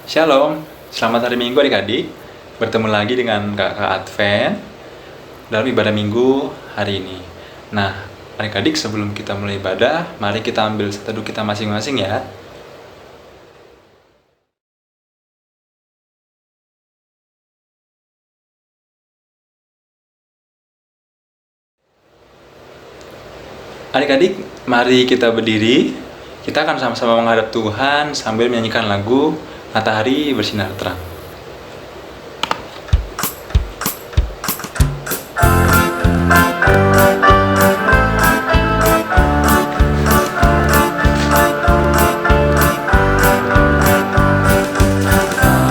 Shalom, selamat hari Minggu adik-adik. Bertemu lagi dengan kakak Advent dalam ibadah Minggu hari ini. Nah, adik-adik sebelum kita mulai ibadah, mari kita ambil teduh kita masing-masing ya. Adik-adik, mari kita berdiri. Kita akan sama-sama menghadap Tuhan sambil menyanyikan lagu Matahari Bersinar Terang.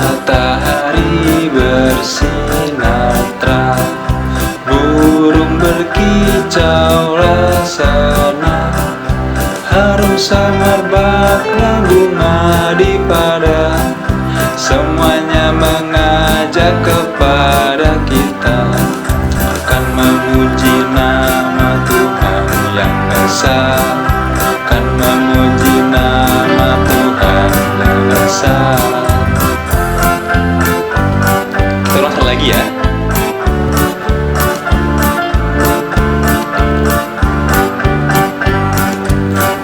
Matahari bersinar terang, burung berkicaulah sana, harum semerbaklah bunga di padang, semuanya mengajak kepada kita akan memuji nama Tuhan yang esa, akan memuji nama Tuhan yang esa. Kita ulang lagi ya.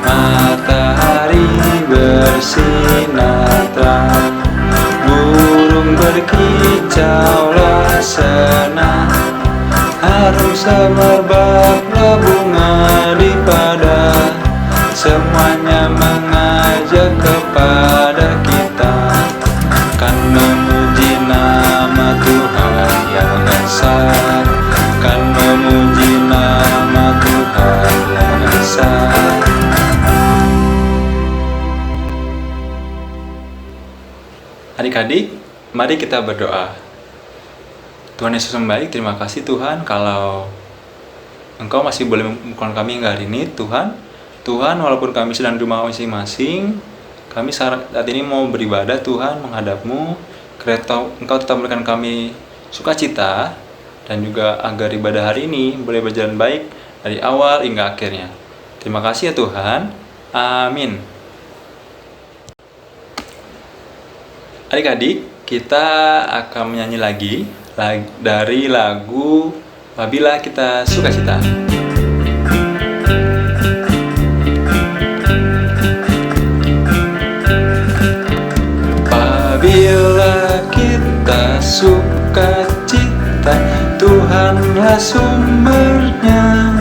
Matahari bersinar terang, burung berkicaulah senang, harum semerbaklah bunga di padang, semuanya mengajak kepada kita akan memuji nama Tuhan yang esa, akan memuji nama Tuhan yang esa. Adik-adik, mari kita berdoa. Tuhan Yesus yang baik, terima kasih Tuhan kalau Engkau masih boleh membukakan kami hingga hari ini, Tuhan. Tuhan, walaupun kami sedang di rumah masing-masing, kami saat ini mau beribadah, Tuhan, menghadap-Mu. Kiranya Engkau tetap memberikan kami sukacita, dan juga agar ibadah hari ini boleh berjalan baik dari awal hingga akhirnya. Terima kasih ya Tuhan. Amin. Adik-adik, kita akan menyanyi lagi dari lagu Apabila Kita Sukacita. Apabila kita sukacita, Tuhanlah sumbernya,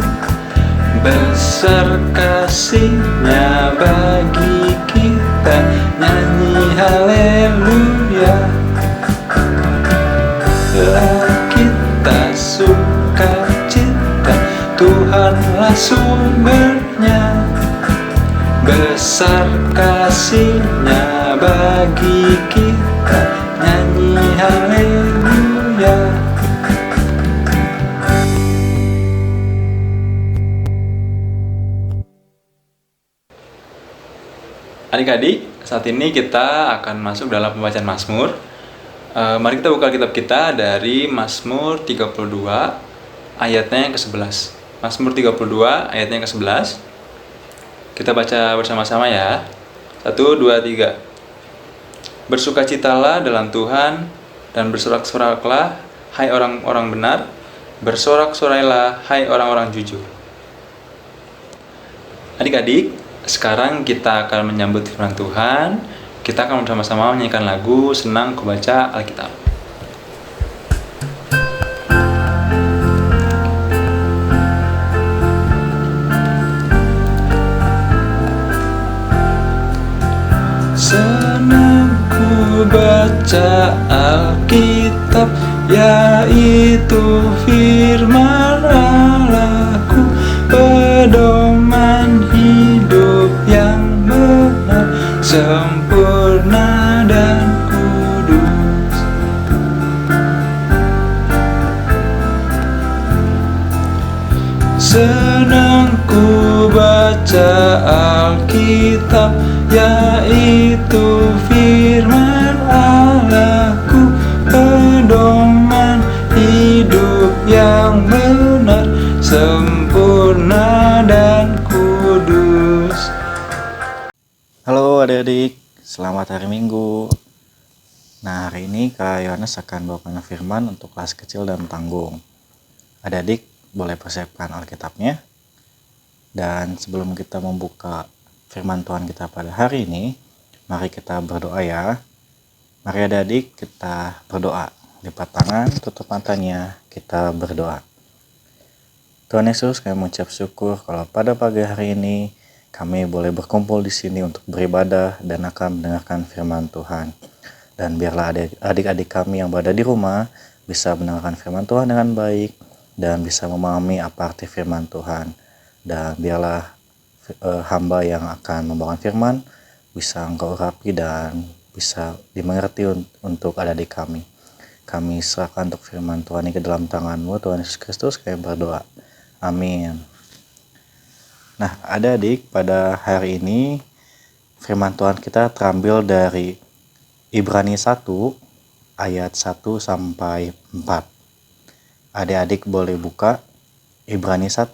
besar kasih-Nya bagi kita, nyanyi haleluya. Bila kita sukacita, Tuhanlah sumbernya, besar kasih-Nya bagi kita, nyanyi haleluya. Adik-adik, saat ini kita akan masuk dalam pembacaan Mazmur. Mari kita buka kitab kita dari Mazmur 32 ayatnya yang ke-11. Mazmur 32 ayatnya yang ke-11. Kita baca bersama-sama ya. 1, 2, 3. Bersukacitalah dalam Tuhan dan bersorak-soraklah hai orang-orang benar, bersorak-sorailah hai orang-orang jujur. Adik-adik, sekarang kita akan menyambut firman Tuhan. Kita akan bersama-sama menyanyikan lagu Senang Ku Baca Alkitab. Senang ku baca Alkitab, yaitu firman Allahku, pedoman hidup yang benar, sempurna dan kudus. Senang ku baca Alkitab, yaitu firman Allahku, pedoman hidup yang benar, sempurna dan kudus. Halo adik-adik, selamat hari Minggu. Nah, hari ini Kak Yohanes akan bawakan firman untuk kelas kecil dan tanggung. Adik-adik boleh persiapkan Alkitabnya. Dan sebelum kita membuka firman Tuhan kita pada hari ini, mari kita berdoa ya. Mari adik-adik kita berdoa. Lipat tangan, tutup matanya, kita berdoa. Tuhan Yesus, kami mengucap syukur kalau pada pagi hari ini kami boleh berkumpul di sini untuk beribadah dan akan mendengarkan firman Tuhan. Dan biarlah adik-adik kami yang berada di rumah bisa mendengarkan firman Tuhan dengan baik dan bisa memahami apa arti firman Tuhan. Dan biarlah hamba yang akan membawakan firman bisa engkau urapi dan bisa dimengerti untuk adik-adik kami. Kami serahkan untuk firman Tuhan ini ke dalam tangan-Mu, Tuhan Yesus Kristus, kami berdoa. Amin. Nah, adik-adik, pada hari ini firman Tuhan kita terambil dari Ibrani 1 ayat 1 sampai 4. Adik-adik boleh buka Ibrani 1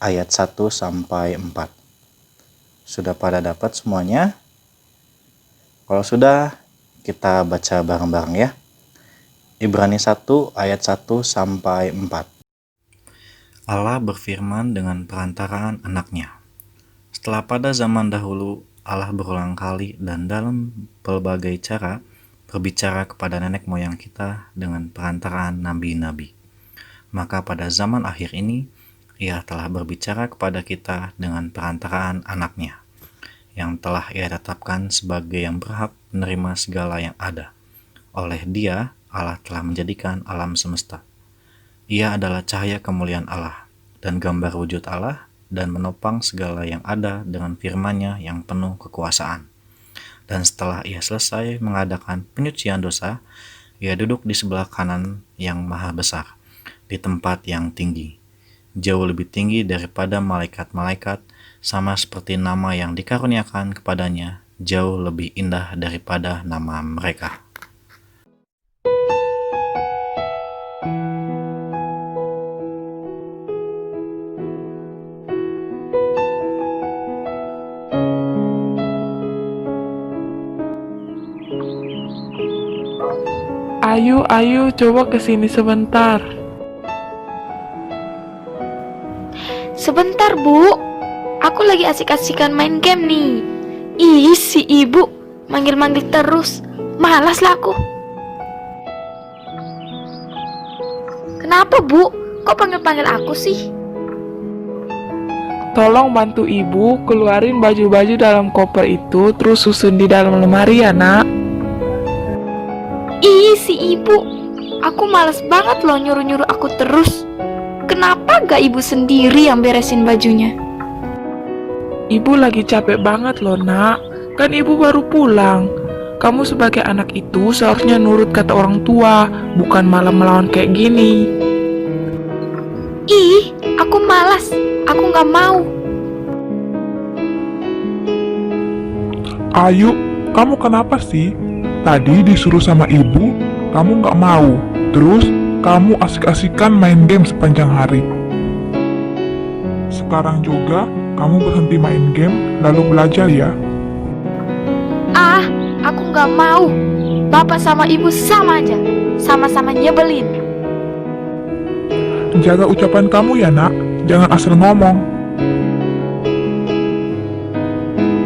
ayat 1 sampai 4. Sudah pada dapat semuanya? Kalau sudah, kita baca bareng-bareng ya. Ibrani 1 ayat 1 sampai 4. Allah berfirman dengan perantaraan anaknya. Setelah pada zaman dahulu Allah berulang kali dan dalam berbagai cara berbicara kepada nenek moyang kita dengan perantaraan nabi-nabi. Maka pada zaman akhir ini, Ia telah berbicara kepada kita dengan perantaraan anaknya, yang telah Ia tetapkan sebagai yang berhak menerima segala yang ada. Oleh Dia, Allah telah menjadikan alam semesta. Ia adalah cahaya kemuliaan Allah dan gambar wujud Allah, dan menopang segala yang ada dengan firman-Nya yang penuh kekuasaan. Dan setelah Ia selesai mengadakan penyucian dosa, Ia duduk di sebelah kanan yang maha besar, di tempat yang tinggi, jauh lebih tinggi daripada malaikat-malaikat, sama seperti nama yang dikaruniakan kepadanya, jauh lebih indah daripada nama mereka. Ayu, coba kesini sebentar. Sebentar, Bu. Aku lagi asik-asikan main game nih. Ih, si ibu manggil-manggil terus. Malas lah aku. Kenapa, Bu? Kok panggil-panggil aku sih? Tolong bantu ibu keluarin baju-baju dalam koper itu, terus susun di dalam lemari ya, Nak. Ih, si ibu. Aku males banget loh nyuruh-nyuruh aku terus. Kenapa gak ibu sendiri yang beresin bajunya? Ibu lagi capek banget loh, Nak. Kan ibu baru pulang. Kamu sebagai anak itu seharusnya nurut kata orang tua, bukan malah melawan kayak gini. Ih, aku malas. Aku gak mau. Ayu, kamu kenapa sih? Tadi disuruh sama ibu, kamu nggak mau. Terus, kamu asik-asikan main game sepanjang hari. Sekarang juga, kamu berhenti main game, lalu belajar ya. Ah, aku gak mau. Bapak sama ibu sama aja. Sama-sama nyebelin. Jaga ucapan kamu ya, Nak. Jangan asal ngomong.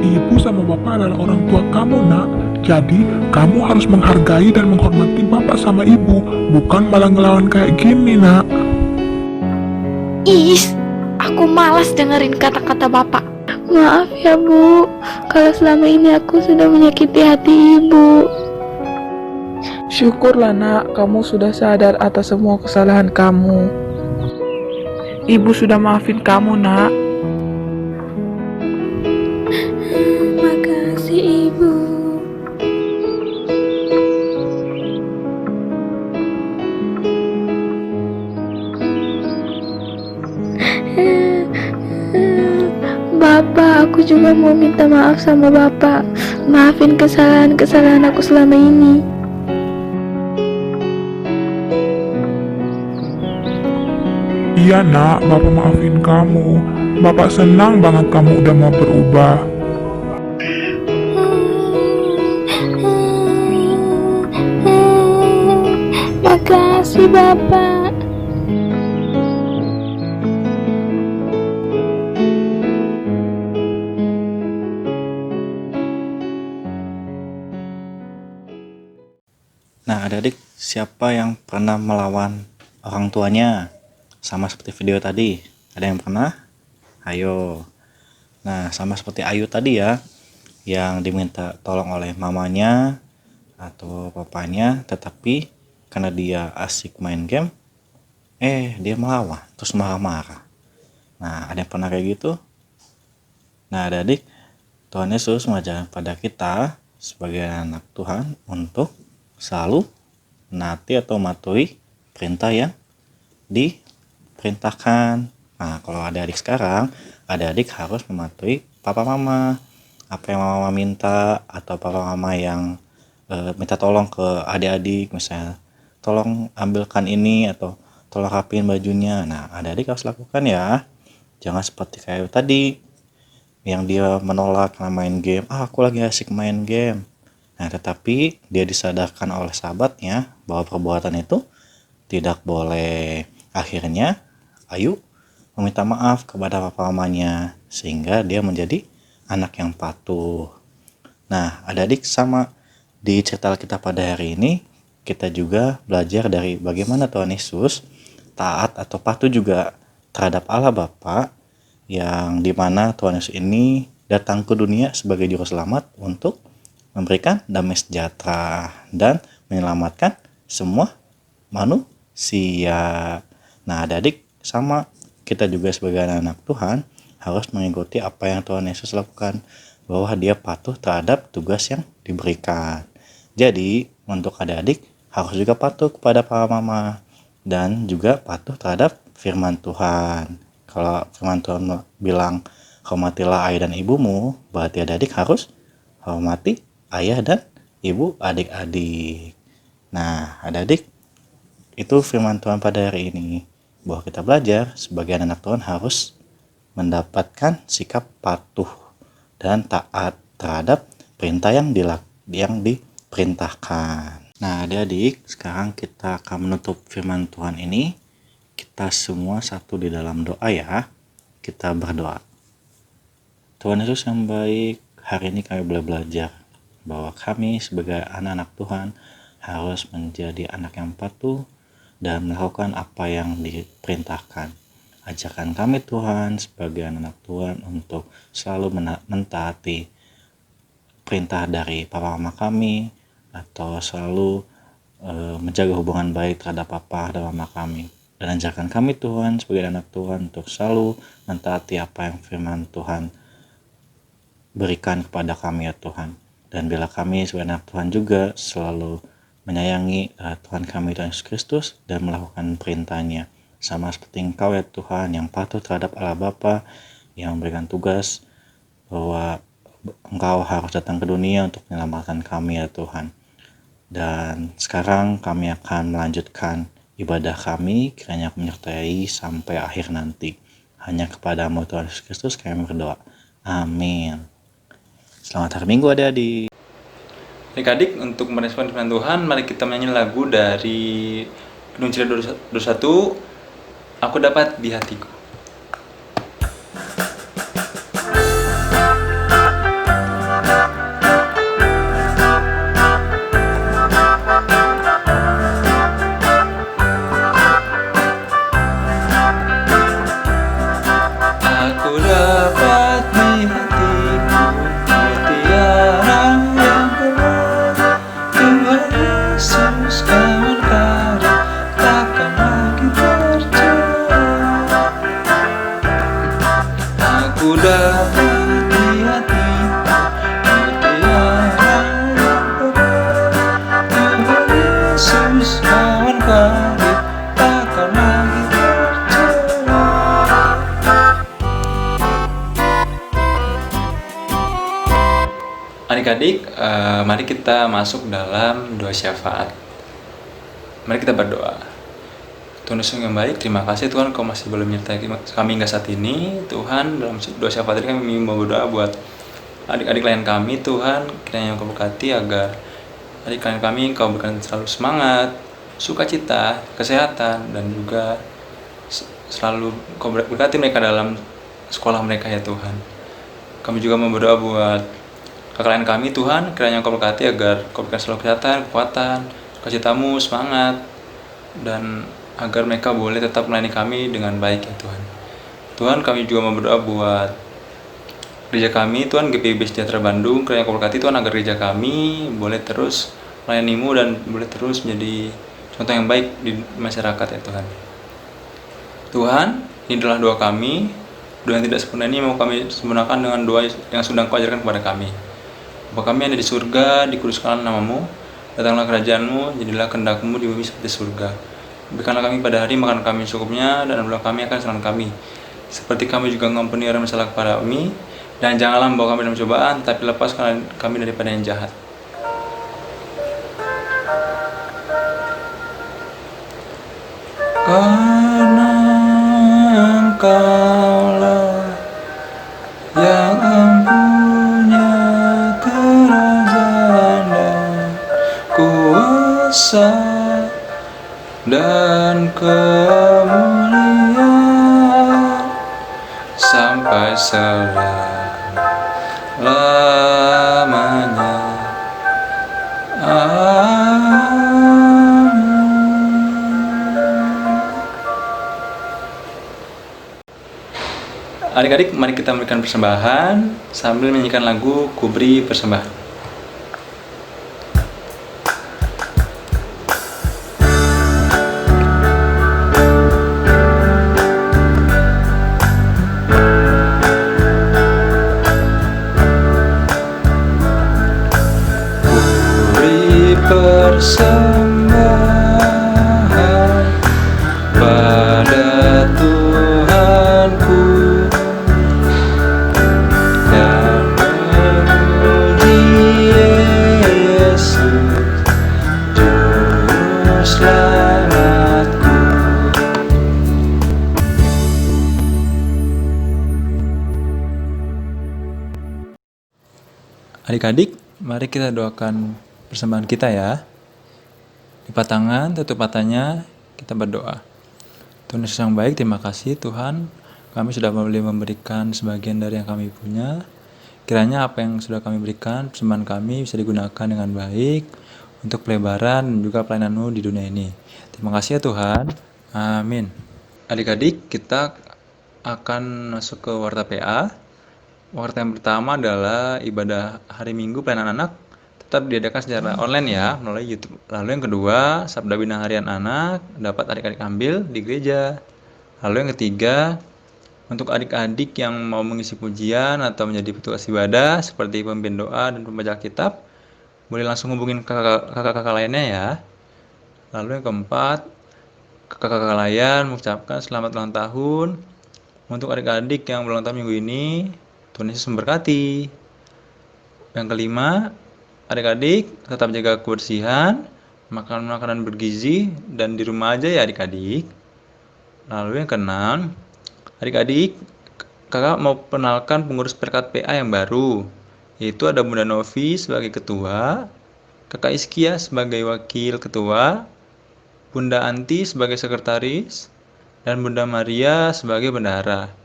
Ibu sama bapak adalah orang tua kamu, Nak. Jadi, kamu harus menghargai dan menghormati bapak sama ibu, bukan malah ngelawan kayak gini, Nak. Ih, aku malas dengerin kata-kata bapak. Maaf ya Bu, kalau selama ini aku sudah menyakiti hati Ibu. Syukurlah, Nak, kamu sudah sadar atas semua kesalahan kamu. Ibu sudah maafin kamu, Nak. Makasih Ibu. Bapak, aku juga mau minta maaf sama Bapak. Maafin kesalahan-kesalahan aku selama ini. Iya, Nak, bapak maafin kamu. Bapak senang banget kamu udah mau berubah. kasih Bapak. Nah, adik-adik, siapa yang pernah melawan orang tuanya? Sama seperti video tadi. Ada yang pernah? Ayo. Nah, sama seperti Ayu tadi ya, yang diminta tolong oleh mamanya atau papanya, tetapi karena dia asik main game, dia melawan, terus marah-marah. Nah, ada yang pernah kayak gitu? Nah, adik-adik, Tuhan Yesus mengajarkan pada kita sebagai anak Tuhan untuk selalu menaati atau mematuhi perintah yang diperintahkan. Nah, kalau adik-adik sekarang, adik-adik harus mematuhi papa mama. Apa yang mama minta atau papa mama yang minta tolong ke adik-adik, misalnya tolong ambilkan ini atau tolong rapiin bajunya. Nah, adik-adik harus lakukan ya. Jangan seperti kayak tadi yang dia menolak karena main game. Aku lagi asik main game. Nah, tetapi dia disadarkan oleh sahabatnya bahwa perbuatan itu tidak boleh. Akhirnya Ayu meminta maaf kepada papa mamanya sehingga dia menjadi anak yang patuh. Nah, adik-adik, sama di cerita kita pada hari ini, kita juga belajar dari bagaimana Tuhan Yesus taat atau patuh juga terhadap Allah Bapa, yang dimana Tuhan Yesus ini datang ke dunia sebagai juru selamat untuk memberikan damai sejahtera dan menyelamatkan semua manusia. Nah, adik-adik, sama kita juga sebagai anak Tuhan harus mengikuti apa yang Tuhan Yesus lakukan, bahwa dia patuh terhadap tugas yang diberikan. Jadi, untuk adik-adik harus juga patuh kepada para mama dan juga patuh terhadap firman Tuhan. Kalau firman Tuhan bilang hormatilah ayah dan ibumu, berarti adik-adik harus hormati ayah dan ibu adik-adik. Nah, adik-adik, itu firman Tuhan pada hari ini, bahwa kita belajar sebagai anak Tuhan harus mendapatkan sikap patuh dan taat terhadap perintah yang diperintahkan. Nah, adik-adik, sekarang kita akan menutup firman Tuhan ini. Kita semua satu di dalam doa ya. Kita berdoa. Tuhan Yesus yang baik, hari ini kami boleh belajar bahwa kami sebagai anak-anak Tuhan harus menjadi anak yang patuh dan melakukan apa yang diperintahkan. Ajarkan kami Tuhan sebagai anak Tuhan untuk selalu mentaati perintah dari papa mama kami, atau selalu menjaga hubungan baik terhadap papa dan mama kami. Dan ajarkan kami Tuhan sebagai anak Tuhan untuk selalu mentaati apa yang firman Tuhan berikan kepada kami ya Tuhan. Dan bila kami sebagai anak Tuhan juga selalu menyayangi Tuhan kami Tuhan Yesus Kristus dan melakukan perintahnya, sama seperti Engkau ya Tuhan yang patuh terhadap Allah Bapa yang memberikan tugas bahwa Engkau harus datang ke dunia untuk menyelamatkan kami ya Tuhan. Dan sekarang kami akan melanjutkan ibadah kami, kiranya menyertai sampai akhir nanti. Hanya kepadamu Tuhan Yesus Kristus kami berdoa. Amin. Selamat hari Minggu adik-adik. Adik-adik, untuk merespon firman Tuhan, mari kita menyanyi lagu dari Penuh Cerita 21, Aku Dapat di Hatiku. Aku dapat di hatiku mutiara yang berharga, Tuhan Yesus kawan karib, takkan lagi tercerai. Aku dapat di hatiku mutiara yang berharga, Tuhan Yesus kawan karib, takkan lagi tercerai. Adik-adik, mari kita masuk dalam doa syafaat. Mari kita berdoa. Tuhan Yesus yang baik, terima kasih Tuhan Kau masih boleh menyertai kami hingga saat ini. Tuhan, dalam doa syafaat ini kami mau berdoa buat adik-adik lain kami. Tuhan, kiranya Kau berkati agar adik klien kami Kau berikan selalu semangat, sukacita, kesehatan, dan juga selalu Kau berkati mereka dalam sekolah mereka ya Tuhan. Kami juga berdoa buat kakak lain kami Tuhan, kiranya Kau berkati agar Kau berikan selalu kesehatan, kekuatan, sukacitamu, semangat, dan agar mereka boleh tetap melayani kami dengan baik ya Tuhan. Tuhan, kami juga berdoa buat gereja kami Tuhan, GPIB Sejahtera Bandung, kiranya Kau berkati Tuhan agar gereja kami boleh terus melayani-Mu dan boleh terus menjadi contoh yang baik di masyarakat ya Tuhan. Tuhan, ini adalah doa kami. Doa yang tidak sempurna ini mau kami sempurnakan dengan doa yang sudah Kau ajarkan kepada kami. Bapa kami yang ada di surga, dikuduskanlah nama-Mu, datanglah kerajaan-Mu, jadilah kehendak-Mu di bumi seperti surga. Berikanlah kami pada hari makan kami secukupnya, dan ampunilah kami akan kesalahan kami, seperti kami juga mengampuni orang masalah kepada kami, dan janganlah membawa kami dalam cobaan, tapi lepaskan kami daripada yang jahat. Karena Engkaulah yang empunya kerajaan dan kuasa dan kemuliaan sampai selama-lamanya. Adik-adik, mari kita memberikan persembahan sambil menyanyikan lagu Ku Beri Persembahan. Ku beri persembahan pada Tuhanku, dan memuji Yesus, Juru Selamatku. Adik-adik, mari kita doakan persembahan kita ya. Lipat tangan, tutup matanya, kita berdoa. Tuhan Yesus yang baik, terima kasih Tuhan, kami sudah boleh memberikan sebagian dari yang kami punya. Kiranya apa yang sudah kami berikan, persembahan kami bisa digunakan dengan baik untuk pelebaran dan juga pelayanan-Mu di dunia ini. Terima kasih ya Tuhan. Amin. Adik-adik, kita akan masuk ke Warta PA. Warta yang pertama adalah ibadah hari Minggu pelayanan anak, tetap diadakan secara online ya, melalui YouTube. Lalu yang kedua, Sabda Bina Harian Anak, dapat adik-adik ambil di gereja. Lalu yang ketiga, untuk adik-adik yang mau mengisi pujian atau menjadi petugas ibadah, seperti pemimpin doa dan pembaca kitab, boleh langsung hubungin kakak-kakak lainnya ya. Lalu yang keempat, kakak-kakak lain mengucapkan selamat ulang tahun untuk adik-adik yang berulang tahun minggu ini. Tuhan Yesus memberkati. Yang kelima, adik-adik tetap jaga kebersihan, makan makanan bergizi, dan di rumah aja ya adik-adik. Lalu yang keenam, adik-adik, kakak mau kenalkan pengurus perkat PA yang baru, yaitu ada Bunda Novi sebagai ketua, kakak Iskia sebagai wakil ketua, Bunda Anti sebagai sekretaris, dan Bunda Maria sebagai bendahara.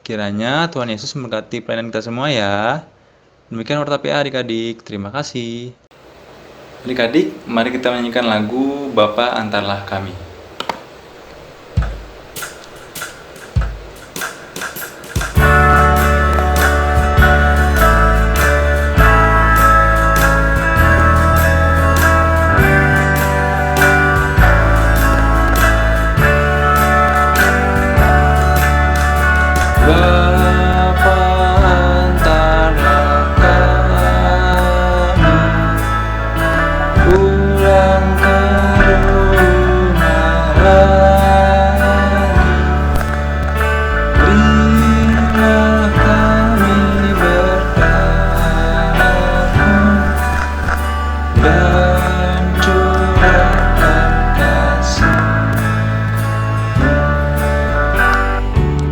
Kiranya Tuhan Yesus memberkati pelayanan kita semua ya. Demikian Warta PA adik-adik, terima kasih. Adik-adik, mari kita menyanyikan lagu Bapa Antarlah Kami. Bapa antarlah kami, pulang ke rumah lagi. Berilah kami berkat-Mu dan curahkan kasih.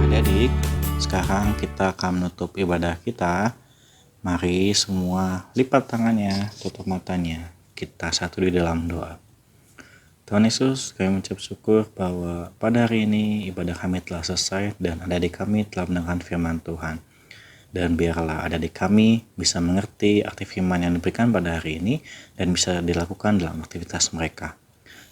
Adik-adik, sekarang kita akan menutup ibadah kita. Mari semua lipat tangannya, tutup matanya. Kita satu di dalam doa. Tuhan Yesus, kami mengucap syukur bahwa pada hari ini ibadah kami telah selesai dan adik-adik kami telah mendengarkan firman Tuhan. Dan biarlah adik-adik kami bisa mengerti arti firman yang diberikan pada hari ini dan bisa dilakukan dalam aktivitas mereka.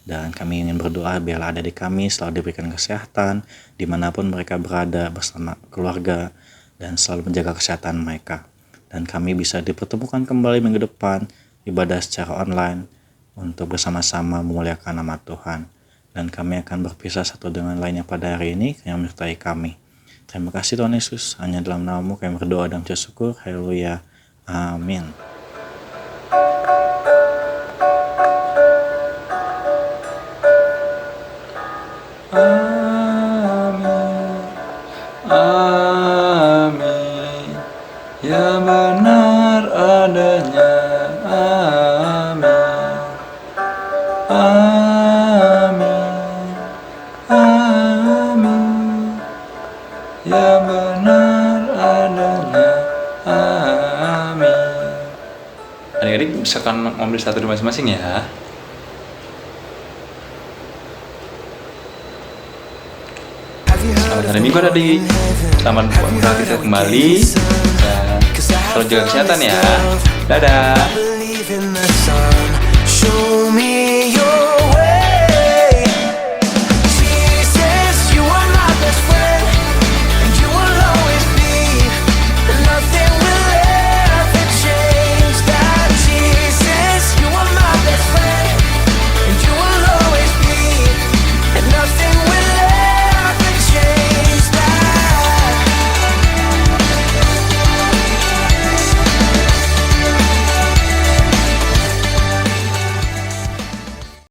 Dan kami ingin berdoa biarlah adik-adik kami selalu diberikan kesehatan dimanapun mereka berada bersama keluarga dan selalu menjaga kesehatan mereka. Dan kami bisa dipertemukan kembali minggu depan ibadah secara online untuk bersama-sama memuliakan nama Tuhan. Dan kami akan berpisah satu dengan lainnya pada hari ini yang menyertai kami. Terima kasih Tuhan Yesus, hanya dalam nama-Mu kami berdoa dan mengucap syukur. Haleluya. Amin. Amin. Amin. Ya benar adanya. Amin. Amin. Amin. Ya benar adanya. Amin. Adik-adik misalkan mengambil satu masing-masing ya. Selamat hari Minggu adik. Selamat beraktivitas kembali dan selalu jaga kesehatan ya. Dadah.